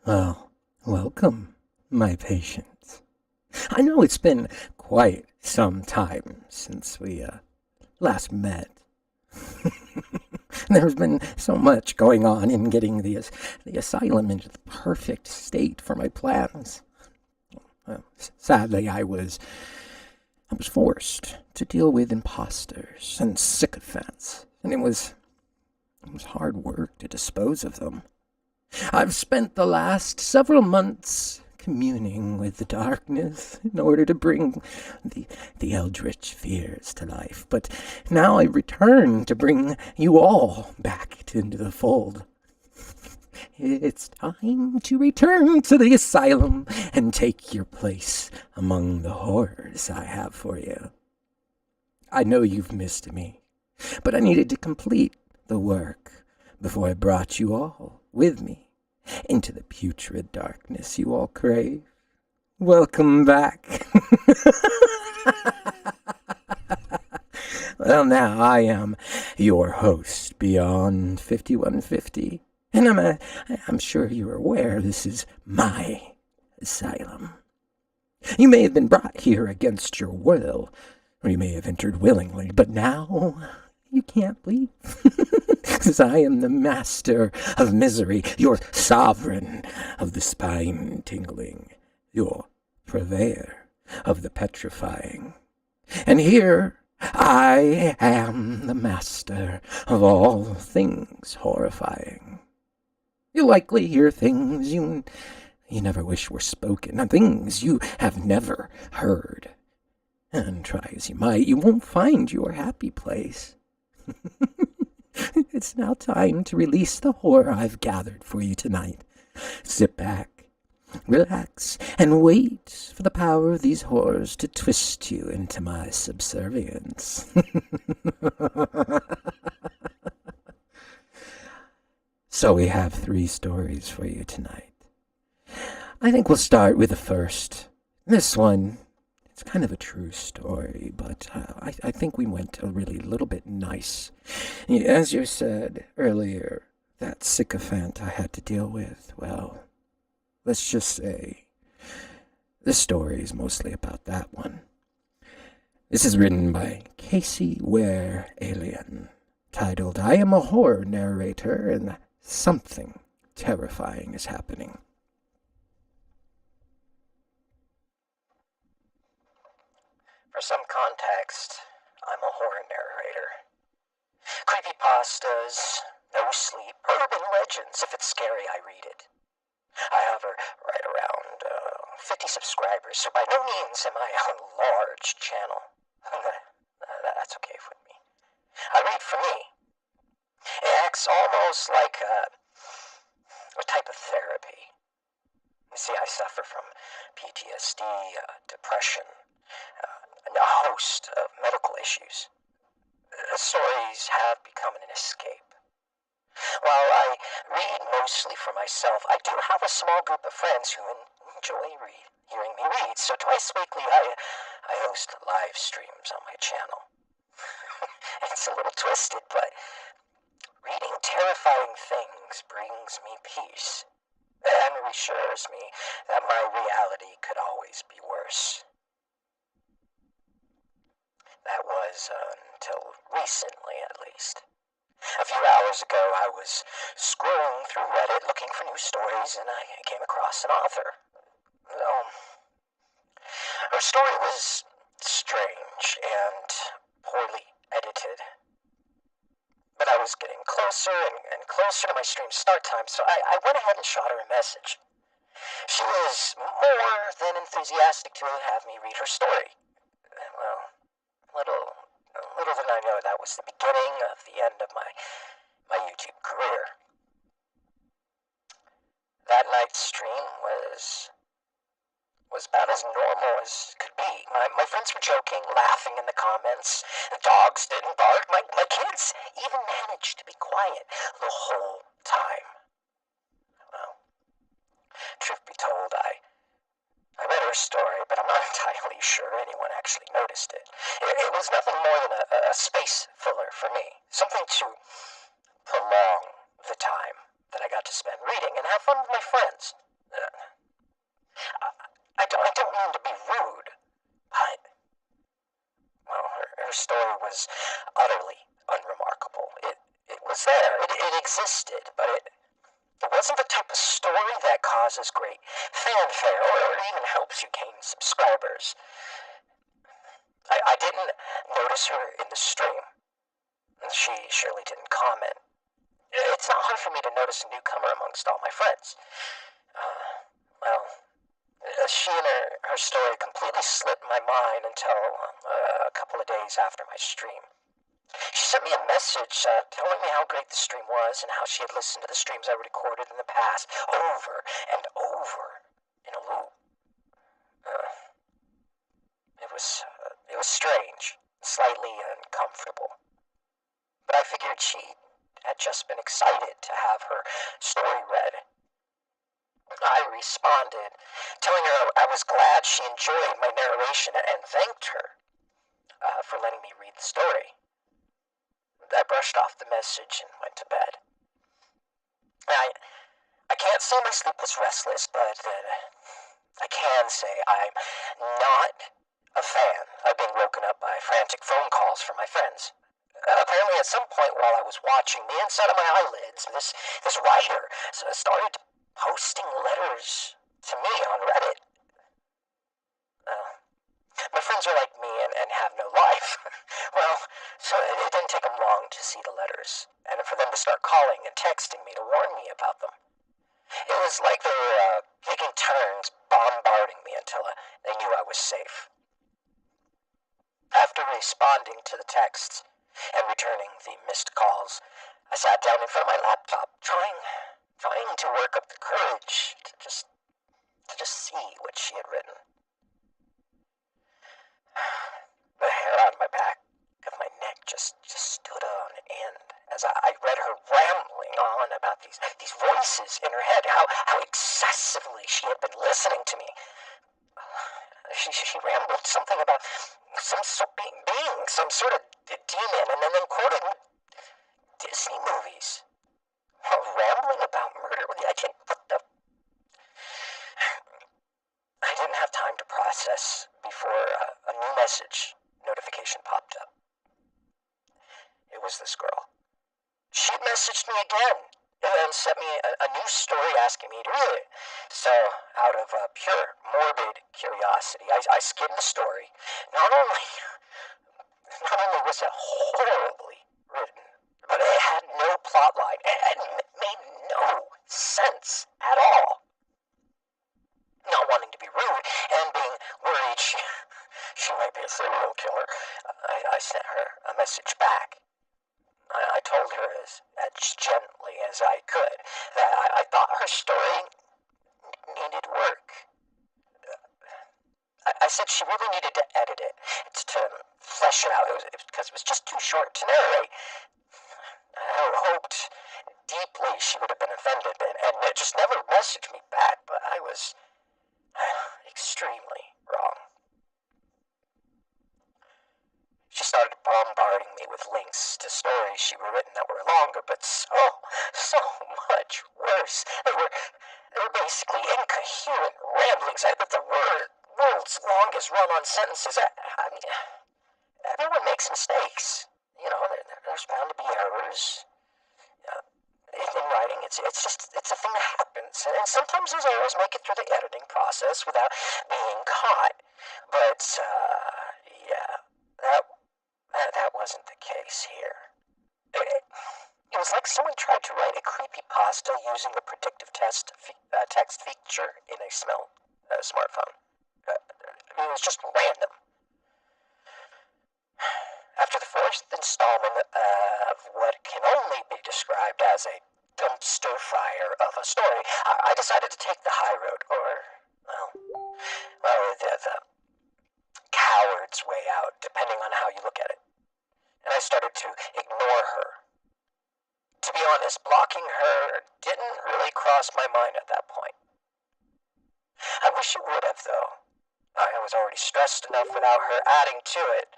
Well, welcome, my patients. I know it's been quite some time since we last met. There's been so much going on in getting the asylum into the perfect state for my plans. Well, sadly, I was forced to deal with imposters and sycophants, and it was hard work to dispose of them. I've spent the last several months communing with the darkness in order to bring the eldritch fears to life, but now I return to bring you all back into the fold. It's time to return to the asylum and take your place among the horrors I have for you. I know you've missed me, but I needed to complete the work before I brought you all with me into the putrid darkness you all crave. Welcome back. Well, now I am your host beyond 5150, and I'm sure you're aware this is my asylum. You may have been brought here against your will, or you may have entered willingly, but now you can't leave. Because I am the master of misery, your sovereign of the spine-tingling, your purveyor of the petrifying. And here I am the master of all things horrifying. You likely hear things you never wish were spoken, and things you have never heard. And try as you might, you won't find your happy place. It's now time to release the horror I've gathered for you tonight. Sit back, relax, and wait for the power of these horrors to twist you into my subservience. So we have 3 stories for you tonight. I think we'll start with the first. This one, it's kind of a true story, but I think we went a little bit nice. As you said earlier, that sycophant I had to deal with, well, let's just say this story is mostly about that one. This is written by Casey Ware Alien, titled, I Am a Horror Narrator and Something Terrifying is Happening. For some context, I'm a horror narrator. Creepypastas, no sleep, urban legends. If it's scary, I read it. I hover right around 50 subscribers, so by no means am I a large channel. That's okay with me. I read for me. It acts almost like a type of therapy. You see, I suffer from PTSD, depression, and a host of medical issues. Stories have become an escape. While I read mostly for myself, I do have a small group of friends who enjoy hearing me read, so twice weekly I host live streams on my channel. It's a little twisted, but reading terrifying things brings me peace and reassures me that my reality could always be worse. That was until recently, at least. A few hours ago, I was scrolling through Reddit looking for new stories, and I came across an author. Her story was strange and poorly edited. But I was getting closer and closer to my stream start time, so I went ahead and shot her a message. She was more than enthusiastic to have me read her story. Well, little did I was the beginning of the end of my YouTube career. That night's stream was about as normal as could be. My friends were joking, laughing in the comments. The dogs didn't bark. My kids even managed to be quiet the whole time. Well, truth be told, I read her story, but I'm not entirely sure anyone actually noticed it. It was nothing more than a space filler for me. Something to prolong the time that I got to spend reading and have fun with my friends. I don't mean to be rude, but, well, her story was utterly unremarkable. It was there. It existed, but it wasn't the type of story that causes great fanfare or even helps you gain subscribers. I didn't notice her in the stream. She surely didn't comment. It's not hard for me to notice a newcomer amongst all my friends. Well, she and her story completely slipped my mind until a couple of days after my stream. She sent me a message telling me how great the stream was and how she had listened to the streams I recorded in the past over and over in a loop. It was strange, slightly uncomfortable. But I figured she had just been excited to have her story read. I responded, telling her I was glad she enjoyed my narration and thanked her for letting me read the story. I brushed off the message and went to bed. I can't say my sleep was restless, but I can say I'm not a fan of being woken up by frantic phone calls from my friends. Apparently at some point while I was watching, the inside of my eyelids, this writer started posting letters to me on Reddit. My friends are like me and have no life. Well, so it didn't take them long to see the letters, and for them to start calling and texting me to warn me about them. It was like they were taking turns bombarding me until they knew I was safe. After responding to the texts and returning the missed calls, I sat down in front of my laptop, trying to work up the courage to just see what she had written. The hair on my back of my neck just stood on end as I read her rambling on about these voices in her head, how excessively she had been listening to me. She rambled something about some sort of demon, and then quoted Disney movies. Rambling about murder. I didn't have time to process before a new message notification popped up. It was this girl. She messaged me again and sent me a new story asking me to read it. So, out of pure morbid curiosity, I skimmed the story. Not only was it horribly written, but it had no plot line and made no sense at all. Not wanting to be rude and being worried she might be a serial killer, I sent her a message back. I told her as gently as I could that I thought her story needed work. I said she really needed to edit it to flesh it out because it was just too short to narrate. I hoped deeply she would have been offended and just never messaged me back, but I was extremely wrong. She started bombarding me with links to stories she were written that were longer, but so much worse. They were basically incoherent ramblings with the world's longest run-on sentences. I mean, everyone makes mistakes. You know, there's bound to be errors. In writing, it's a thing that happens, and sometimes those errors make it through the editing process without being caught. But yeah, that wasn't the case here. It was like someone tried to write a creepypasta using the predictive text feature in a smartphone. It was just random. After the fourth installment of what can only be described as a dumpster fire of a story, I decided to take the high road, or, the coward's way out, depending on how you look at it. And I started to ignore her. To be honest, blocking her didn't really cross my mind at that point. I wish it would have, though. I was already stressed enough without her adding to it.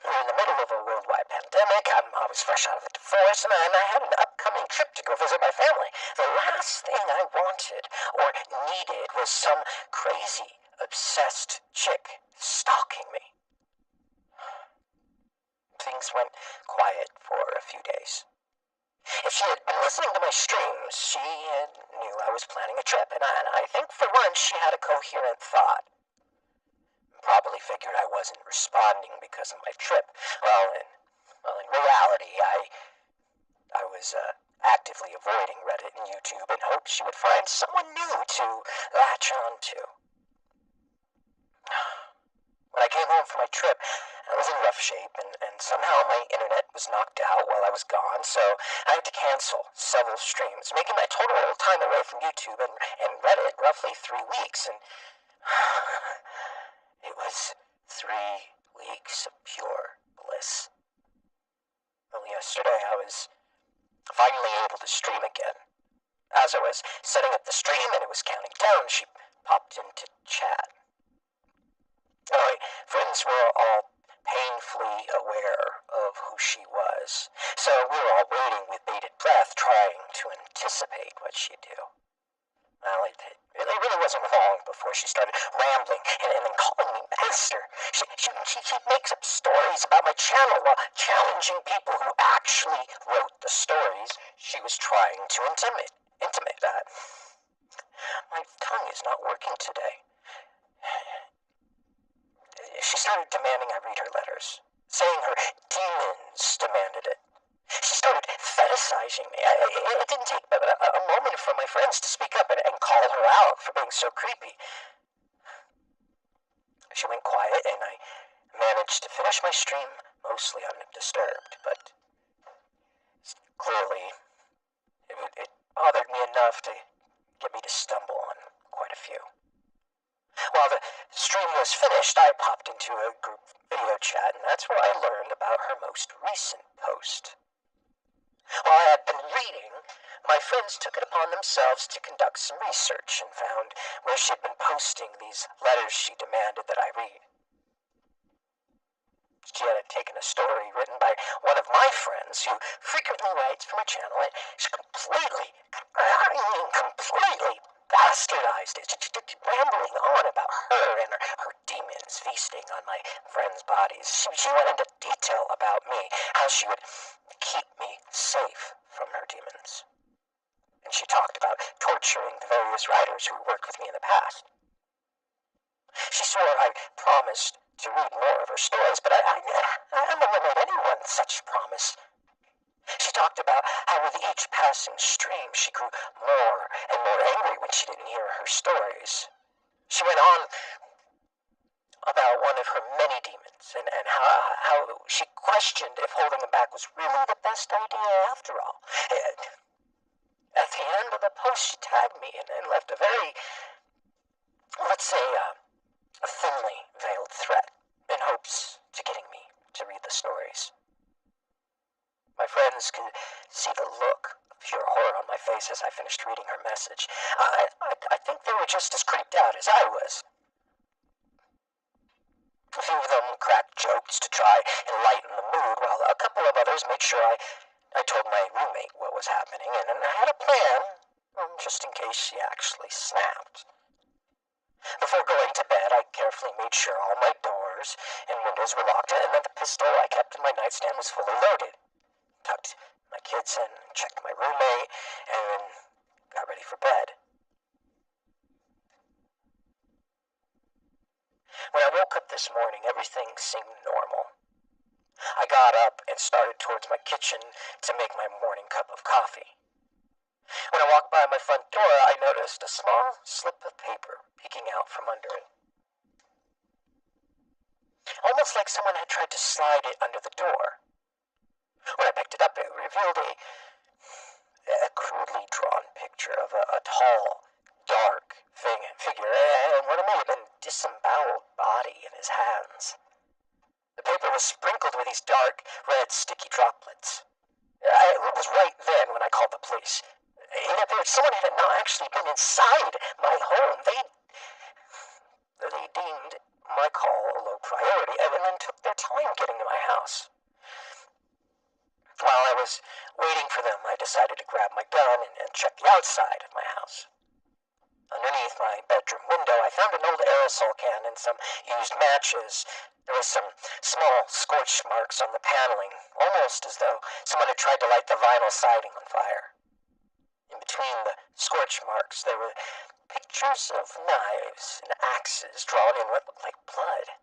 We were in the middle of a worldwide pandemic. I was fresh out of a divorce, and I had an upcoming trip to go visit my family. The last thing I wanted or needed was some crazy, obsessed chick stalking me. Things went quiet for a few days. If she had been listening to my streams, she knew I was planning a trip, and I think for once she had a coherent thought. Probably figured I wasn't responding because of my trip. In reality, I was actively avoiding Reddit and YouTube in hopes she would find someone new to latch on to. When I came home from my trip, I was in rough shape, and somehow my internet was knocked out while I was gone, so I had to cancel several streams, making my total time away from YouTube and Reddit roughly 3 weeks, and it was 3 weeks of pure bliss. Well, yesterday I was finally able to stream again. As I was setting up the stream and it was counting down, she popped into chat. My friends were all painfully aware of who she was, so we were all waiting with bated breath, trying to anticipate what she'd do. Well, it really wasn't long before she started rambling and then calling me master. She makes up stories about my channel while challenging people who actually wrote the stories she was trying to intimidate. My tongue is not working today. She started demanding I read her letters, saying her demons demanded it. She started fetishizing me. It didn't take a moment for my friends to speak up and call her out for being so creepy. She went quiet, and I managed to finish my stream mostly undisturbed, but clearly it bothered me enough to get me to stumble on quite a few. While the stream was finished, I popped into a group video chat, and that's where I learned about her most recent post. While I had been reading, my friends took it upon themselves to conduct some research and found where she'd been posting these letters she demanded that I read. She had taken a story written by one of my friends who frequently writes for my channel, and she completely bastardized it, rambling on about her and her demons feasting on my friends' bodies. She went into detail about me, how she would keep me safe from her demons. And she talked about torturing the various writers who worked with me in the past. She swore I promised to read more of her stories, but I never made anyone such promise. She talked about how with each passing stream she grew more and more angry when she didn't hear her stories. She went on about one of her many demons and how she questioned if holding them back was really the best idea after all. At the end of the post, she tagged me and left a very, let's say, a thinly veiled threat in hopes to getting me to read the stories. My friends could see the look of pure horror on my face as I finished reading her message. I think they were just as creeped out as I was. A few of them cracked jokes to try and lighten the mood, while a couple of others made sure I told my roommate what was happening, and I had a plan, just in case she actually snapped. Before going to bed, I carefully made sure all my doors and windows were locked, and that the pistol I kept in my nightstand was fully loaded. Tucked my kids in, checked my roommate, and then got ready for bed. When I woke up this morning, everything seemed normal. I got up and started towards my kitchen to make my morning cup of coffee. When I walked by my front door, I noticed a small slip of paper peeking out from under it. almost like someone had tried to slide it under the door. When I picked it up, it revealed a crudely drawn picture of a tall, dark figure and what may have been disemboweled body in his hands. The paper was sprinkled with these dark, red, sticky droplets. It was right then when I called the police. It appeared someone had not actually been inside my home. They deemed my call a low priority and then took their time getting to my house. While I was waiting for them, I decided to grab my gun and check the outside of my house. Underneath my bedroom window, I found an old aerosol can and some used matches. There were some small scorch marks on the paneling, almost as though someone had tried to light the vinyl siding on fire. In between the scorch marks, there were pictures of knives and axes drawn in what looked like blood.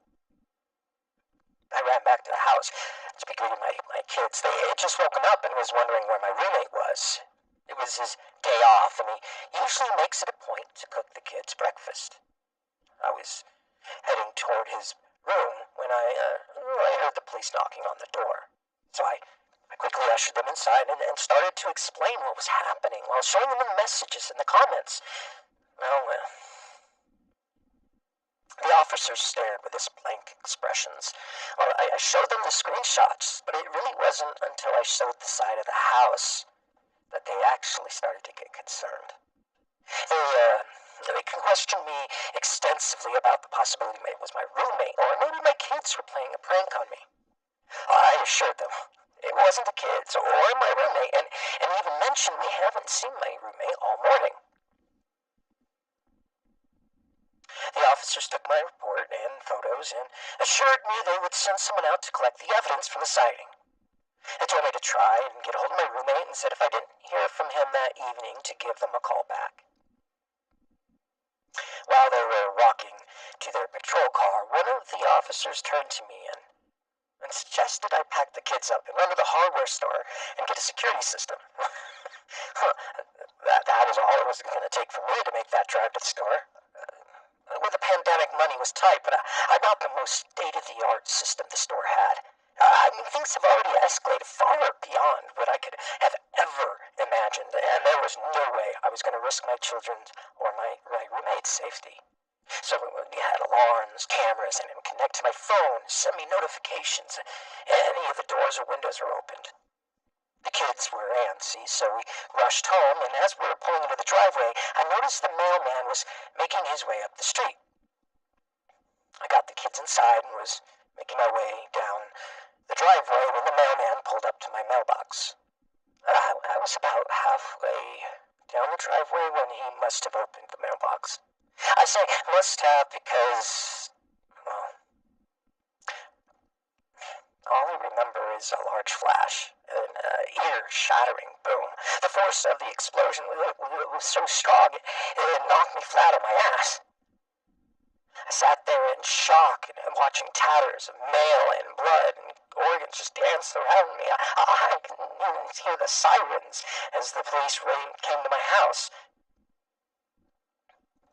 I ran back to the house to be greeting my kids. They had just woken up and was wondering where my roommate was. It was his day off, and he usually makes it a point to cook the kids breakfast. I was heading toward his room when I heard the police knocking on the door. So I quickly ushered them inside and started to explain what was happening while showing them the messages in the comments. Well, the officers stared with these blank expressions. Well, I showed them the screenshots, but it really wasn't until I showed the side of the house that they actually started to get concerned. They questioned me extensively about the possibility maybe it was my roommate, or maybe my kids were playing a prank on me. I assured them it wasn't the kids or my roommate, and even mentioned we haven't seen my roommate all morning. The officers took my report and photos and assured me they would send someone out to collect the evidence from the sighting. They told me to try and get a hold of my roommate and said if I didn't hear from him that evening to give them a call back. While they were walking to their patrol car, one of the officers turned to me and suggested I pack the kids up and run to the hardware store and get a security system. That was all it was going to take for me to make that drive to the store. With the pandemic, money was tight, but I bought the most state-of-the-art system the store had. Things have already escalated far beyond what I could have ever imagined, and there was no way I was going to risk my children's or my roommate's safety. So we had alarms, cameras, and it would connect to my phone, send me notifications. Any of the doors or windows are opened. The kids were antsy, so we rushed home, and as we were pulling into the driveway, I noticed the mailman was making his way up the street. I got the kids inside and was making my way down the driveway when the mailman pulled up to my mailbox. I was about halfway down the driveway when he must have opened the mailbox. I say must have because, well, all I remember is a large flash, an ear-shattering boom. The force of the explosion was so strong it knocked me flat on my ass. I sat there in shock and watching tatters of mail and blood and organs just dance around me. I could even hear the sirens as the police came to my house.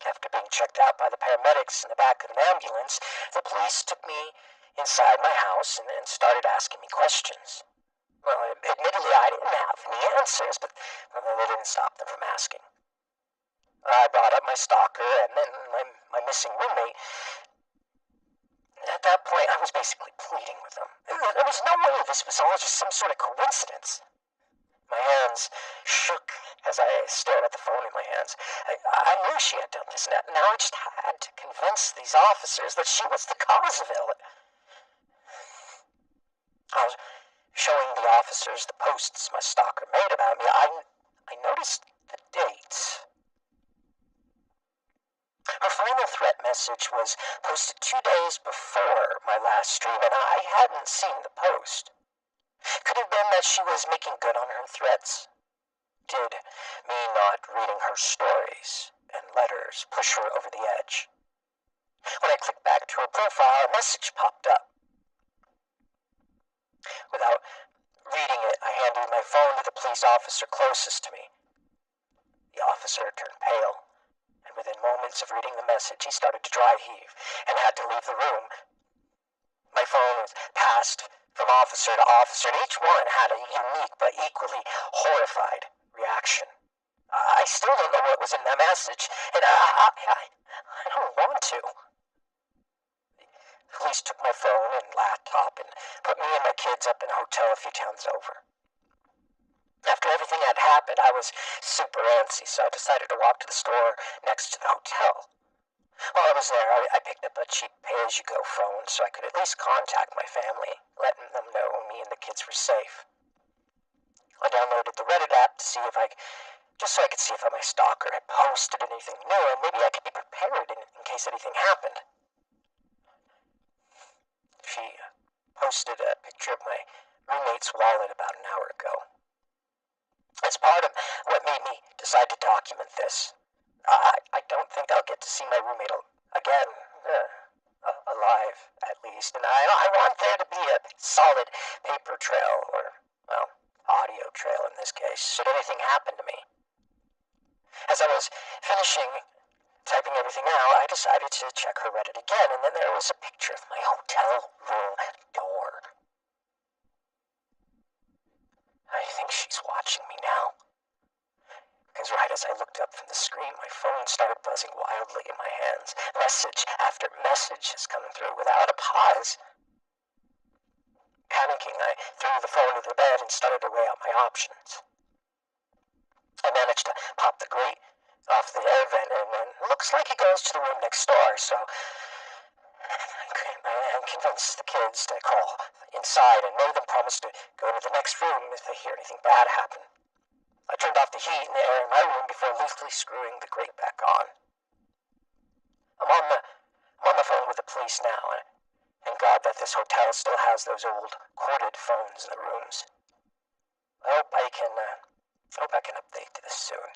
After being checked out by the paramedics in the back of an ambulance, the police took me inside my house and started asking me questions. Well, admittedly, I didn't have any answers, but they didn't stop them from asking. I brought up my stalker and then my missing roommate. At that point, I was basically pleading with them. There was no way this was all just some sort of coincidence. My hands shook as I stared at the phone in my hands. I knew she had done this. Now I just had to convince these officers that she was the cause of it. I was showing the officers the posts my stalker made about me. I noticed the dates. Her final threat message was posted 2 days before my last stream, and I hadn't seen the post. Could it have been that she was making good on her threats? Did me not reading her stories and letters push her over the edge? When I clicked back to her profile, a message popped up. Without reading it, I handed my phone to the police officer closest to me. The officer turned pale, and within moments of reading the message, he started to dry heave and had to leave the room. My phone was passed from officer to officer, and each one had a unique but equally horrified reaction. I still don't know what was in that message, and I don't want to. The police took my phone and laptop and put me and my kids up in a hotel a few towns over. After everything had happened, I was super antsy, so I decided to walk to the store next to the hotel. While I was there, I picked up a cheap pay-as-you-go phone so I could at least contact my family, letting them know me and the kids were safe. I downloaded the Reddit app to see if just so I could see if my stalker had posted anything new, and maybe I could be prepared in case anything happened. She posted a picture of my roommate's wallet about an hour ago. As part of what made me decide to document this, I don't think I'll get to see my roommate again, alive at least, and I want there to be a solid paper trail, or, well, audio trail in this case, should anything happen to me. As I was finishing typing everything out, I decided to check her Reddit again, and then there was a picture of my hotel room door. I think she's watching me now. Because right as I looked up from the screen, my phone started buzzing wildly in my hands. Message after message is coming through without a pause. Panicking, I threw the phone to the bed and started to weigh out my options. I managed to pop the grate off the air vent, and it looks like it goes to the room next door, so I convinced the kids to crawl inside and made them promise to go to the next room if they hear anything bad happen. I turned off the heat and the air in my room before loosely screwing the grate back on. I'm on the phone with the police now, and thank God that this hotel still has those old corded phones in the rooms. I hope I can update this soon.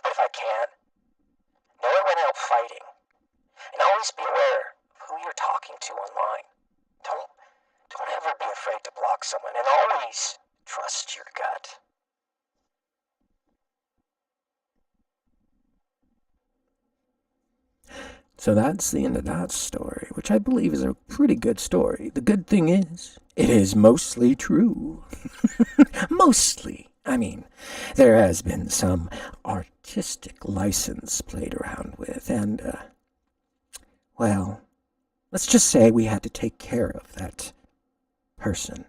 But if I can't, know it went out fighting. And always be aware of who you're talking to online. Don't ever be afraid to block someone, and always trust your gut. So that's the end of that story, which I believe is a pretty good story. The good thing is, it is mostly true. Mostly. I mean, there has been some artistic license played around with, and, well, let's just say we had to take care of that person.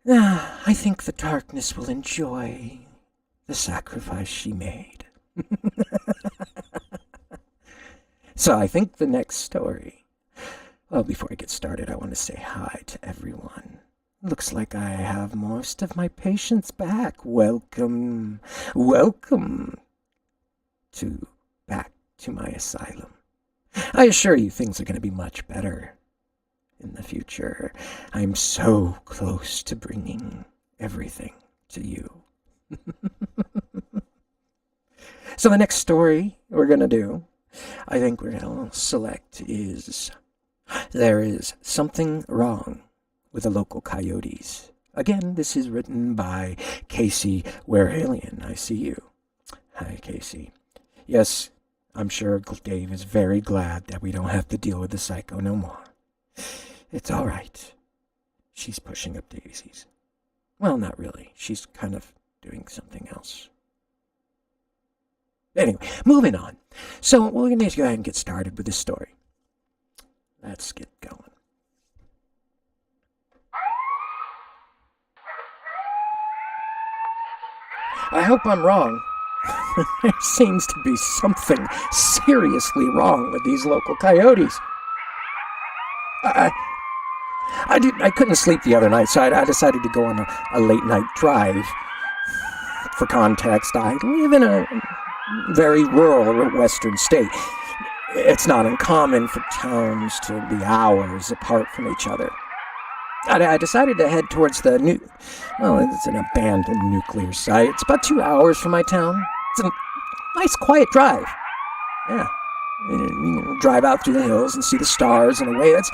I think the darkness will enjoy the sacrifice she made. So I think the next story... Well, before I get started, I want to say hi to everyone. Looks like I have most of my patients back. Welcome back to my asylum. I assure you things are going to be much better in the future. I'm so close to bringing everything to you. So the next story we're going to do, I think we're going to select is, there is something wrong with the local coyotes. Again, this is written by Casey Warehalian. I see you. Hi, Casey. Yes, I'm sure Dave is very glad that we don't have to deal with the psycho no more. It's all right. She's pushing up daisies. Well, not really. She's kind of doing something else. Anyway, moving on. So we're going to go ahead and get started with this story. Let's get going. I hope I'm wrong. There seems to be something seriously wrong with these local coyotes. I couldn't sleep the other night, so I decided to go on a late night drive. For context, I live in a very rural western state. It's not uncommon for towns to be hours apart from each other. I decided to head towards it's an abandoned nuclear site. It's about 2 hours from my town. It's a nice, quiet drive. Yeah. You drive out through the hills and see the stars in a way it's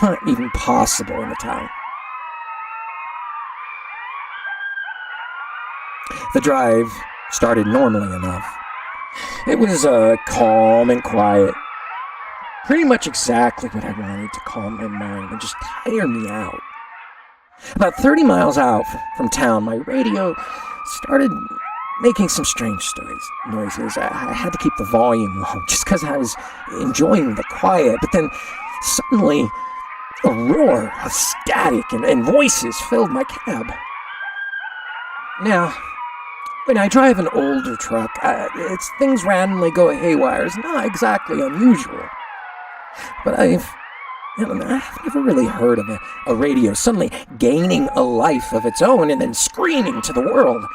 not even possible in the town. The drive started normally enough. It was calm and quiet. Pretty much exactly what I wanted to calm my mind and just tire me out. About 30 miles out from town, my radio started making some strange noises. I had to keep the volume low just because I was enjoying the quiet, but then suddenly a roar of static and voices filled my cab. Now, when I drive an older truck, things randomly go haywire. It's not exactly unusual. But I've never really heard of a radio suddenly gaining a life of its own and then screaming to the world.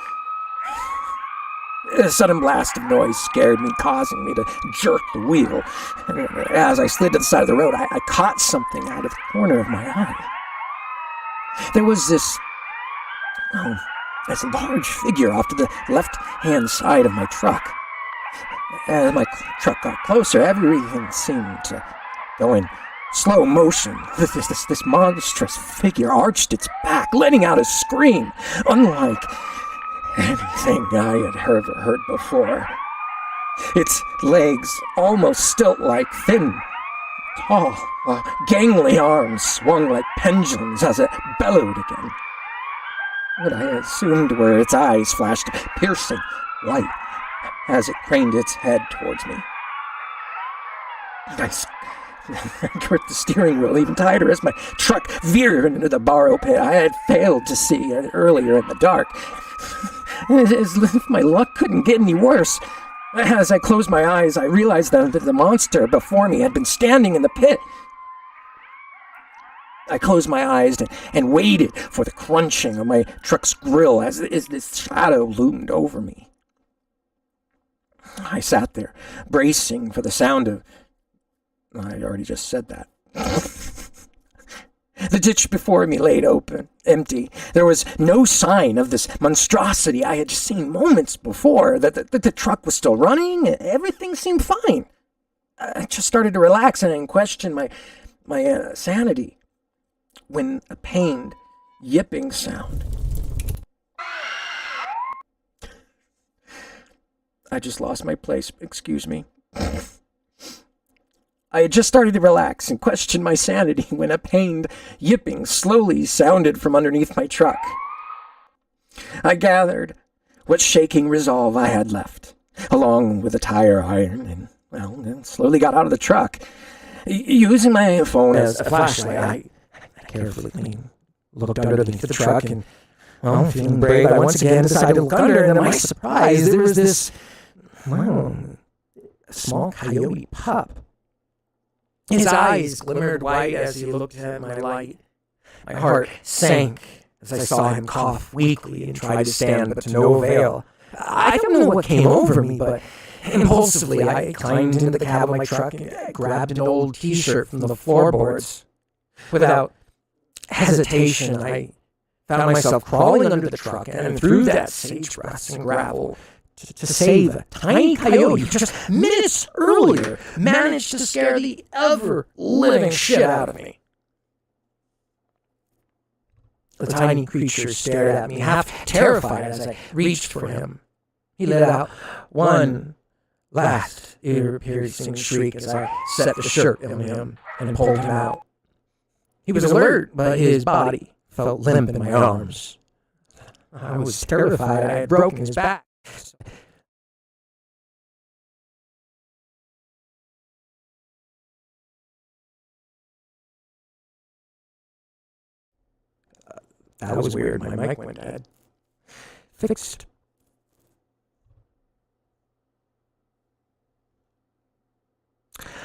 A sudden blast of noise scared me, causing me to jerk the wheel. As I slid to the side of the road, I caught something out of the corner of my eye. There was this large figure off to the left-hand side of my truck. As my truck got closer, everything seemed to go in slow motion. This monstrous figure arched its back, letting out a scream, unlike anything I had heard before. Its legs, almost stilt-like, thin, tall, gangly arms swung like pendulums as it bellowed again. What I assumed were its eyes flashed piercing light as it craned its head towards me. I gripped the steering wheel even tighter as my truck veered into the borrow pit I had failed to see earlier in the dark. As if my luck couldn't get any worse. As I closed my eyes, I realized that the monster before me had been standing in the pit. I closed my eyes and waited for the crunching of my truck's grill as this shadow loomed over me. I sat there, bracing for the sound of... I already just said that. The ditch before me laid open, empty. There was no sign of this monstrosity I had seen moments before. The truck was still running. Everything seemed fine. I just started to relax and question my sanity when a pained, yipping sound. I just lost my place. Excuse me. I had just started to relax and question my sanity when a pained yipping slowly sounded from underneath my truck. I gathered what shaking resolve I had left, along with a tire iron, and slowly got out of the truck. Using my phone as a flashlight, I carefully looked underneath the truck and, feeling brave, I once again decided to look under, and to my surprise, there was this, a small coyote pup. His eyes glimmered white as he looked at my light. My heart sank as I saw him cough weakly and try to stand, but to no avail. I don't know what came over me, but impulsively I climbed into the cab of my truck and grabbed an old T-shirt from the floorboards. Without hesitation, I found myself crawling under the truck and through that sagebrush and gravel to save a tiny coyote who just minutes earlier managed to scare the ever-living shit out of me. The tiny creature stared at me, half terrified as I reached for him. He let out one last ear-piercing shriek as I set the shirt on him and pulled him out. He was alert, but his body felt limp in my arms. I was terrified I had broken his back. That was weird. My mic went dead. Fixed.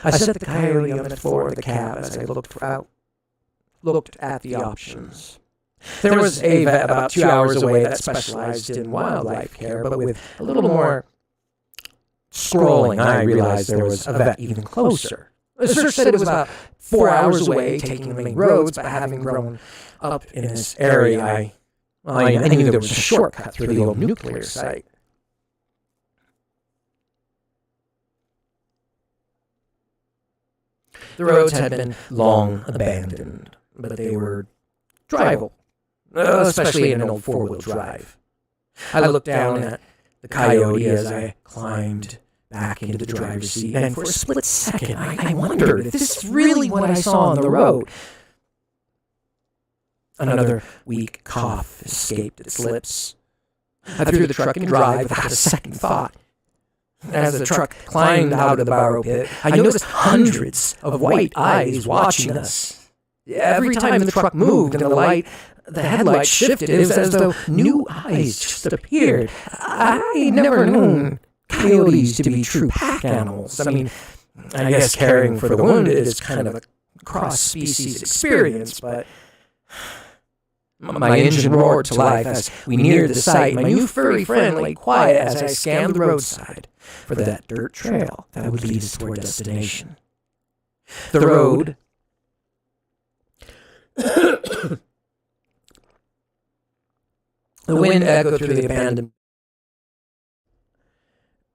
I set the coyote on the floor of the cab as I looked at the options. There was a vet about 2 hours away that specialized in wildlife care, but with a little more scrolling, I realized there was a vet even closer. The search said it was about 4 hours away, taking the main roads, but having grown up in this area, I knew there was a shortcut through the old nuclear site. The roads had been long abandoned, but they were drivable, especially in an old four-wheel drive. I looked down at the coyote as I climbed back into the driver's seat, and for a split second, I wondered if this is really what I saw on the road. Another weak cough escaped its lips. I threw the truck in drive without a second thought. As the truck climbed out of the borrow pit, I noticed hundreds of white eyes watching us. Every time the truck moved and the headlights shifted, it was as though new eyes just appeared. I'd never known coyotes to be true pack animals. I mean, I guess caring for the wounded is kind of a cross-species experience, but my engine roared to life as we neared the site. My new furry friend lay quiet as I scanned the roadside for that dirt trail that would lead us to our destination. The road the wind echoed through the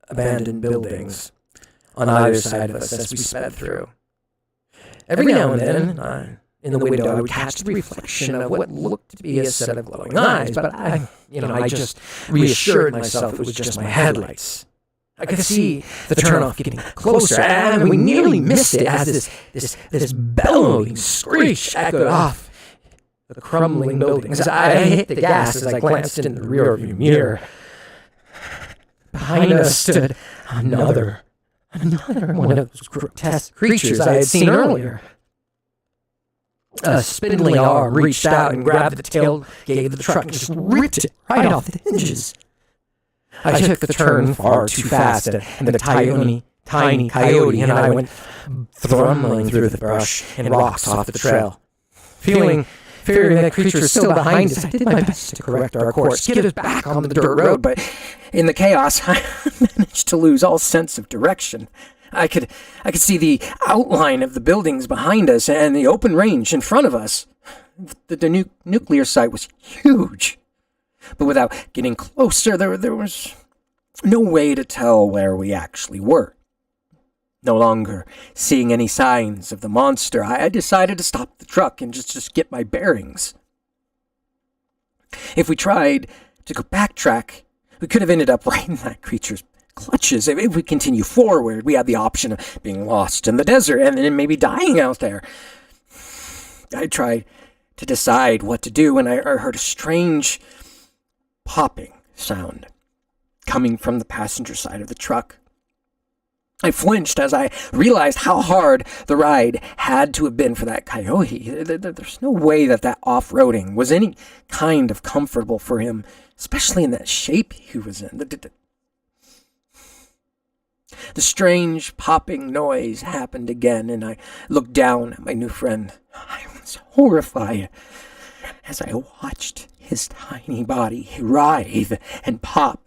abandoned buildings on either side of us as we sped through. Every now and then, in the window, I would catch the reflection of what looked to be a set of glowing eyes, but I just reassured myself it was just my headlights. I could see the turnoff getting closer, and we nearly missed it as this bellowing screech echoed off the crumbling buildings. I hit the gas as I glanced in the rearview mirror. Behind us stood another one of those grotesque creatures I had seen earlier. A spindly arm reached out and grabbed the tailgate of the truck and just ripped it right off the hinges. I took the turn far too fast, and the tiny coyote and I went thrumming through the brush and rocks off the trail. Fearing that creature was still behind us, I did my best to correct our course, get us back on the dirt road, but in the chaos, I managed to lose all sense of direction. I could see the outline of the buildings behind us and the open range in front of us. The nuclear site was huge. But without getting closer, there was no way to tell where we actually were. No longer seeing any signs of the monster, I decided to stop the truck and just get my bearings. If we tried to go backtrack, we could have ended up right in that creature's clutches. If we continue forward, we had the option of being lost in the desert and then maybe dying out there. I tried to decide what to do when I heard a strange popping sound coming from the passenger side of the truck. I flinched as I realized how hard the ride had to have been for that coyote. There's no way that off-roading was any kind of comfortable for him, especially in that shape he was in. The strange popping noise happened again, and I looked down at my new friend. I was horrified as I watched his tiny body writhe and pop.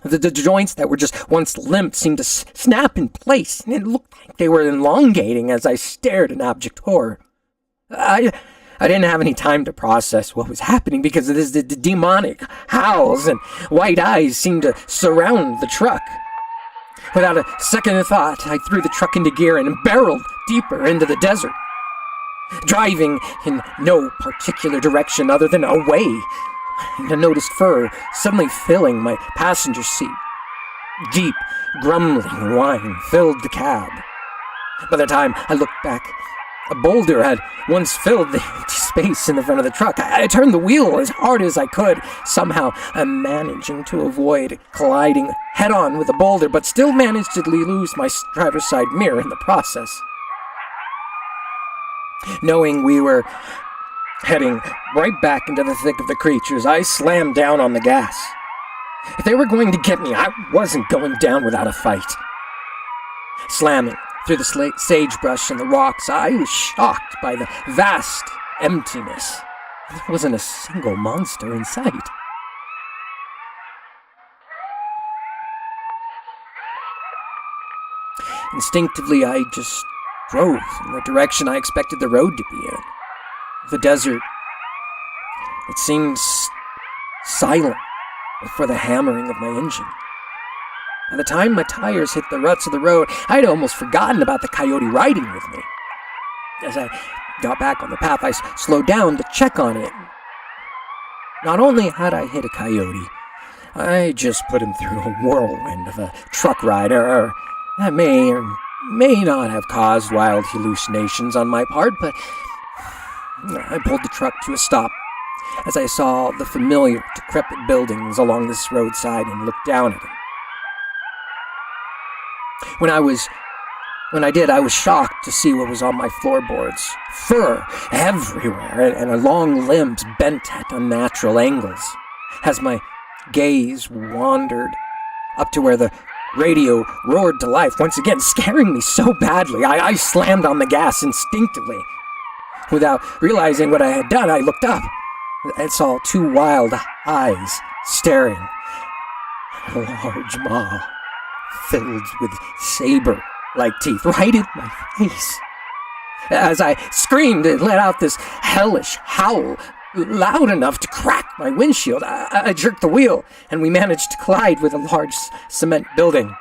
The joints that were just once limp seemed to snap in place, and it looked like they were elongating as I stared in abject horror. I didn't have any time to process what was happening because of the demonic howls and white eyes seemed to surround the truck. Without a second of thought, I threw the truck into gear and barreled deeper into the desert, driving in no particular direction other than away. I noticed fur suddenly filling my passenger seat. Deep, grumbling whine filled the cab. By the time I looked back, a boulder had once filled the empty space in the front of the truck. I turned the wheel as hard as I could, somehow managing to avoid colliding head-on with the boulder, but still managed to lose my driver's side mirror in the process. Knowing we were heading right back into the thick of the creatures, I slammed down on the gas. If they were going to get me, I wasn't going down without a fight. Slamming through the sagebrush and the rocks, I was shocked by the vast emptiness. There wasn't a single monster in sight. Instinctively, I just drove in the direction I expected the road to be in. The desert. It seemed silent before the hammering of my engine. By the time my tires hit the ruts of the road, I'd almost forgotten about the coyote riding with me. As I got back on the path, I slowed down to check on it. Not only had I hit a coyote, I just put him through a whirlwind of a truck ride, or that may or may not have caused wild hallucinations on my part, but I pulled the truck to a stop as I saw the familiar, decrepit buildings along this roadside and looked down at him. When I did, I was shocked to see what was on my floorboards. Fur everywhere, and long limbs bent at unnatural angles. As my gaze wandered up to where the radio roared to life, once again scaring me so badly, I slammed on the gas instinctively. Without realizing what I had done, I looked up and saw two wild eyes staring at a large maw filled with saber-like teeth right in my face. As I screamed, it let out this hellish howl loud enough to crack my windshield. I jerked the wheel, and we managed to collide with a large cement building.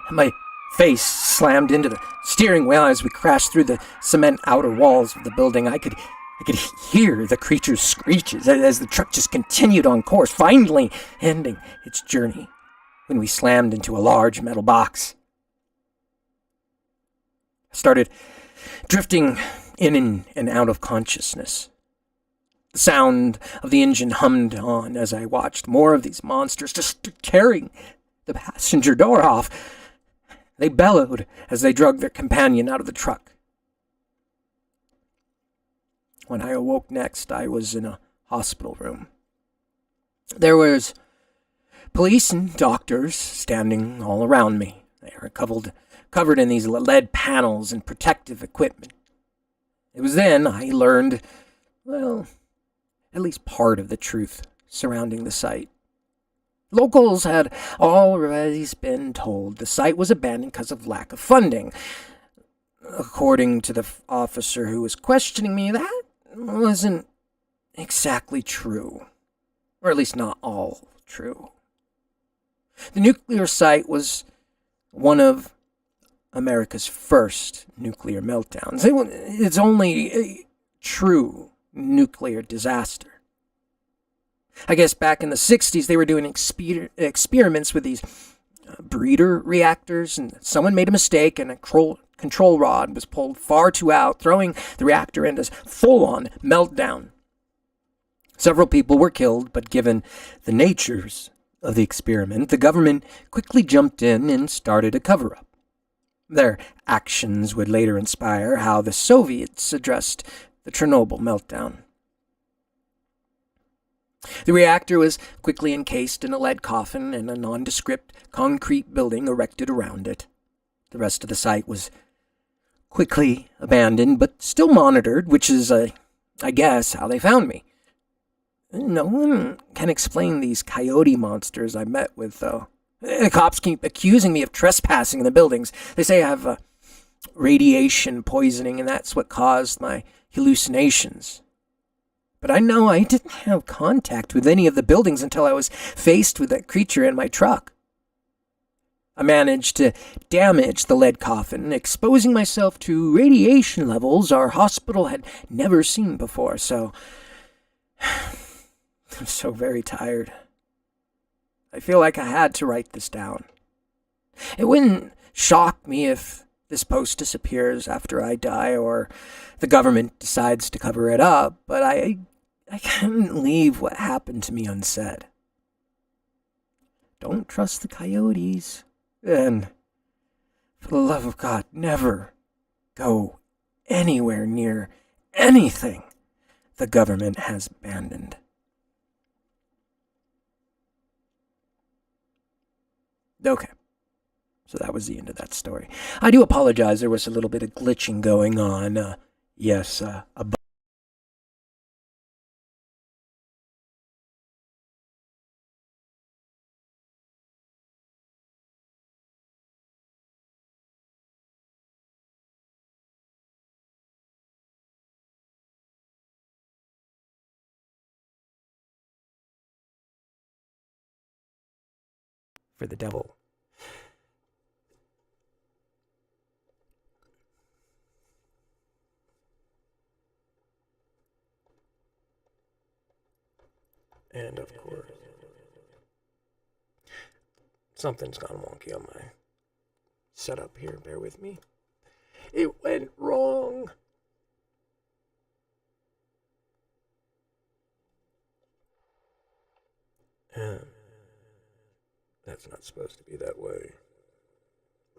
My face slammed into the steering wheel as we crashed through the cement outer walls of the building. I could hear the creature's screeches as the truck just continued on course, finally ending its journey when we slammed into a large metal box. I started drifting in and out of consciousness. The sound of the engine hummed on as I watched more of these monsters just tearing the passenger door off. They bellowed as they dragged their companion out of the truck. When I awoke next, I was in a hospital room. There was police and doctors standing all around me. They were covered in these lead panels and protective equipment. It was then I learned, well, at least part of the truth surrounding the site. Locals had already been told the site was abandoned because of lack of funding. According to the officer who was questioning me, that wasn't exactly true. Or at least not all true. The nuclear site was one of America's first nuclear meltdowns. It's only a true nuclear disaster. I guess back in the 60s, they were doing experiments with these breeder reactors, and someone made a mistake, and a control rod was pulled far too out, throwing the reactor into full-on meltdown. Several people were killed, but given the natures of the experiment, the government quickly jumped in and started a cover-up. Their actions would later inspire how the Soviets addressed the Chernobyl meltdown. The reactor was quickly encased in a lead coffin and a nondescript concrete building erected around it. The rest of the site was quickly abandoned, but still monitored, which is, I guess, how they found me. No one can explain these coyote monsters I met with, though. The cops keep accusing me of trespassing in the buildings. They say I have radiation poisoning, and that's what caused my hallucinations. But I know I didn't have contact with any of the buildings until I was faced with that creature in my truck. I managed to damage the lead coffin, exposing myself to radiation levels our hospital had never seen before, so I'm so very tired. I feel like I had to write this down. It wouldn't shock me if this post disappears after I die or the government decides to cover it up, but I couldn't leave what happened to me unsaid. Don't trust the coyotes, and for the love of God, never go anywhere near anything the government has abandoned. Okay, so that was the end of that story. I do apologize, there was a little bit of glitching going on. A for the devil. And of course, something's gone wonky on my setup here. Bear with me. It went wrong. That's not supposed to be that way.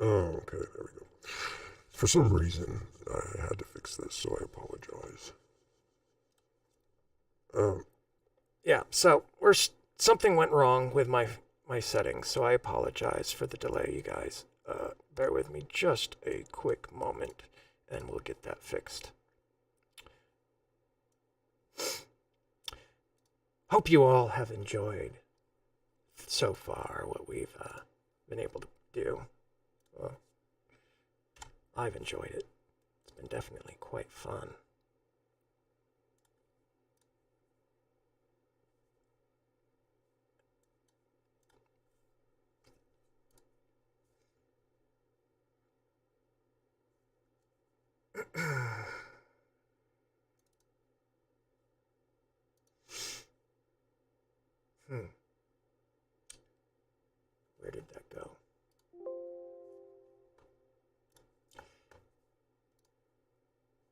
Oh, okay, there we go. For some reason, I had to fix this, so I apologize. Yeah, so something went wrong with my settings, so I apologize for the delay, you guys. Bear with me just a quick moment, and we'll get that fixed. Hope you all have enjoyed so far what we've been able to do. Well, I've enjoyed it. It's been definitely quite fun. Where did that go?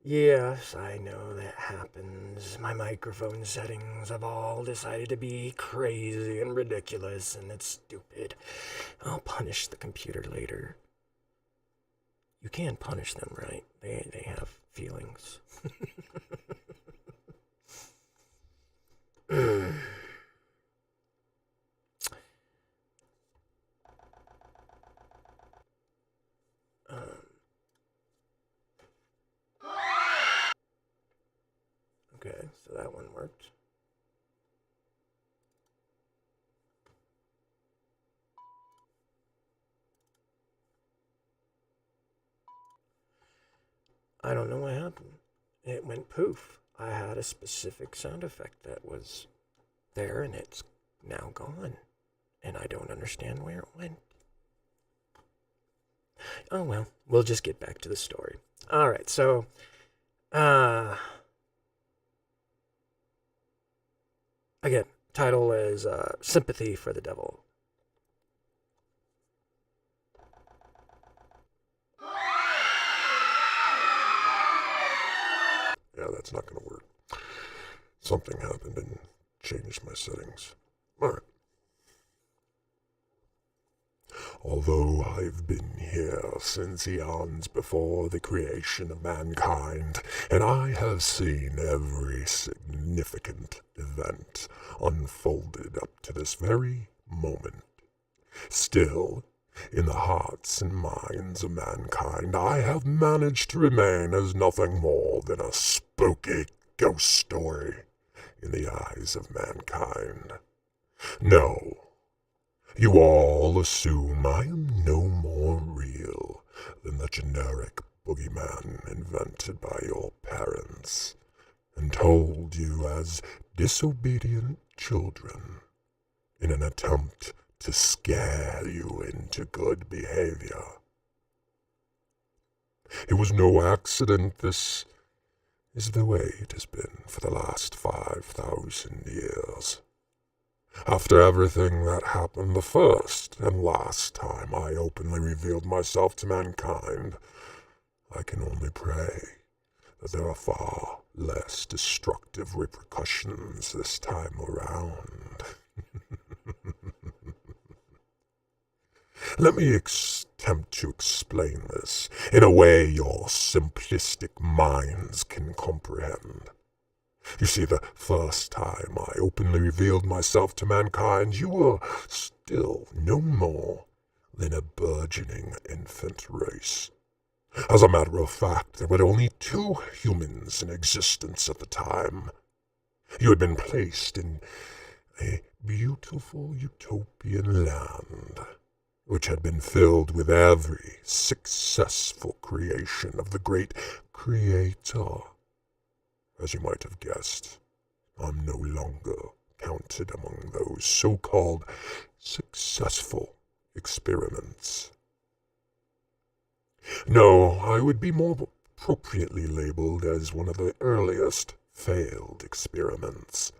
Yes, I know that happens. My microphone settings have all decided to be crazy and ridiculous, and it's stupid. I'll punish the computer later. You can punish them, right? They have feelings. Okay, so that one worked. I don't know what happened. It went poof. I had a specific sound effect that was there, and it's now gone. And I don't understand where it went. Oh well, we'll just get back to the story. Alright, so again, title is Sympathy for the Devil. Yeah, that's not going to work. Something happened and changed my settings. Alright. Although I've been here since eons before the creation of mankind, and I have seen every significant event unfolded up to this very moment, still, in the hearts and minds of mankind, I have managed to remain as nothing more than a spooky ghost story in the eyes of mankind. No. You all assume I am no more real than the generic boogeyman invented by your parents and told you as disobedient children in an attempt to scare you into good behavior. It was no accident. This is the way it has been for the last 5,000 years. After everything that happened the first and last time I openly revealed myself to mankind, I can only pray that there are far less destructive repercussions this time around. Let me attempt to explain this in a way your simplistic minds can comprehend. You see, the first time I openly revealed myself to mankind, you were still no more than a burgeoning infant race. As a matter of fact, there were only 2 humans in existence at the time. You had been placed in a beautiful utopian land, which had been filled with every successful creation of the great Creator. As you might have guessed, I'm no longer counted among those so-called successful experiments. No, I would be more appropriately labeled as one of the earliest failed experiments.